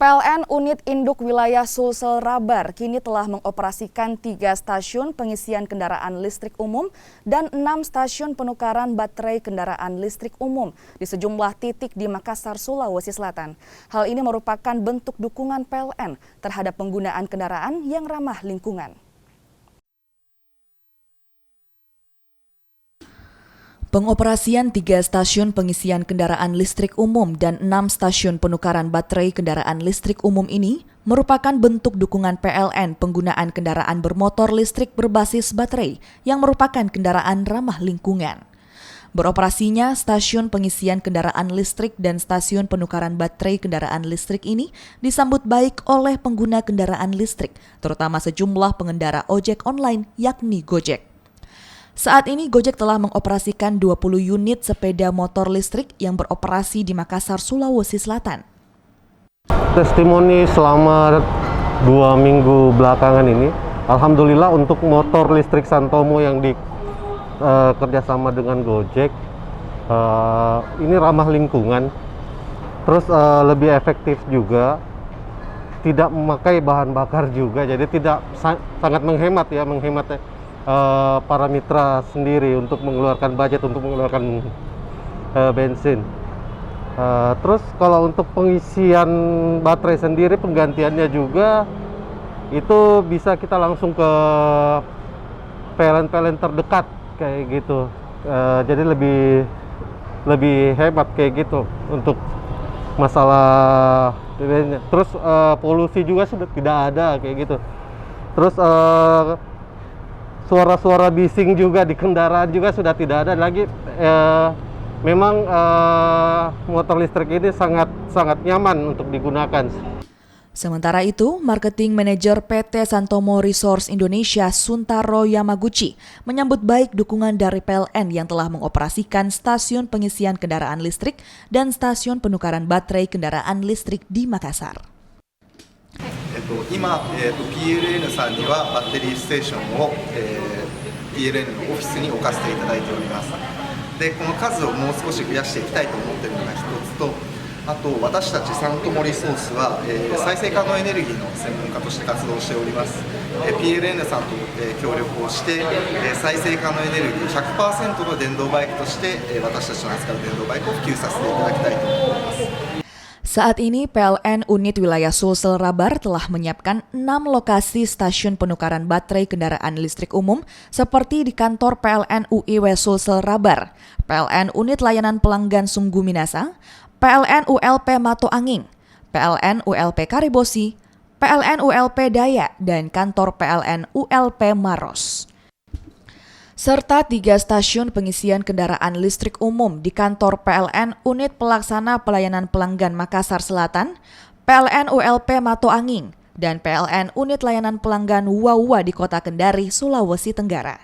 PLN Unit Induk Wilayah Sulsel Rabar kini telah mengoperasikan 3 stasiun pengisian kendaraan listrik umum dan 6 stasiun penukaran baterai kendaraan listrik umum di sejumlah titik di Makassar, Sulawesi Selatan. Hal ini merupakan bentuk dukungan PLN terhadap penggunaan kendaraan yang ramah lingkungan. Pengoperasian 3 stasiun pengisian kendaraan listrik umum dan 6 stasiun penukaran baterai kendaraan listrik umum ini merupakan bentuk dukungan PLN penggunaan kendaraan bermotor listrik berbasis baterai yang merupakan kendaraan ramah lingkungan. Beroperasinya stasiun pengisian kendaraan listrik dan stasiun penukaran baterai kendaraan listrik ini disambut baik oleh pengguna kendaraan listrik, terutama sejumlah pengendara ojek online yakni Gojek. Saat ini Gojek telah mengoperasikan 20 unit sepeda motor listrik yang beroperasi di Makassar, Sulawesi Selatan. Testimoni selama 2 minggu belakangan ini, alhamdulillah untuk motor listrik Santomo yang kerjasama dengan Gojek, ini ramah lingkungan, terus lebih efektif juga, tidak memakai bahan bakar juga, jadi tidak sangat menghemat para mitra sendiri untuk mengeluarkan budget untuk mengeluarkan bensin. Terus kalau untuk pengisian baterai sendiri, penggantiannya juga itu bisa kita langsung ke PLN terdekat kayak gitu. Jadi lebih hemat kayak gitu untuk masalah. Terus polusi juga sudah tidak ada kayak gitu. Terus suara-suara bising juga di kendaraan juga sudah tidak ada lagi. Memang motor listrik ini sangat nyaman untuk digunakan. Sementara itu, Marketing Manager PT Santomo Resource Indonesia Suntaro Yamaguchi menyambut baik dukungan dari PLN yang telah mengoperasikan stasiun pengisian kendaraan listrik dan stasiun penukaran baterai kendaraan listrik di Makassar. 今、PLN さんにはバッテリーステーションを、PLN のオフィスに置かせていただいております。で、この数をもう少し増やしていきたいと思っているのが一つと、あと私たちサントモリソースは、再生可能エネルギーの専門家として活動しております。PLN さんと、協力をして、再生可能エネルギー 100% の電動バイクとして、私たちの扱う電動バイクを普及させていただきたいと思っています。Saat ini PLN Unit Wilayah Sulsel Rabar telah menyiapkan 6 lokasi stasiun penukaran baterai kendaraan listrik umum seperti di kantor PLN UIW Sulsel Rabar, PLN Unit Layanan Pelanggan Sunggu Minasa, PLN ULP Mato Anging, PLN ULP Karibosi, PLN ULP Dayak, dan kantor PLN ULP Maros. Serta 3 stasiun pengisian kendaraan listrik umum di kantor PLN Unit Pelaksana Pelayanan Pelanggan Makassar Selatan, PLN ULP Mato Anging, dan PLN Unit Layanan Pelanggan Wawa di Kota Kendari, Sulawesi Tenggara.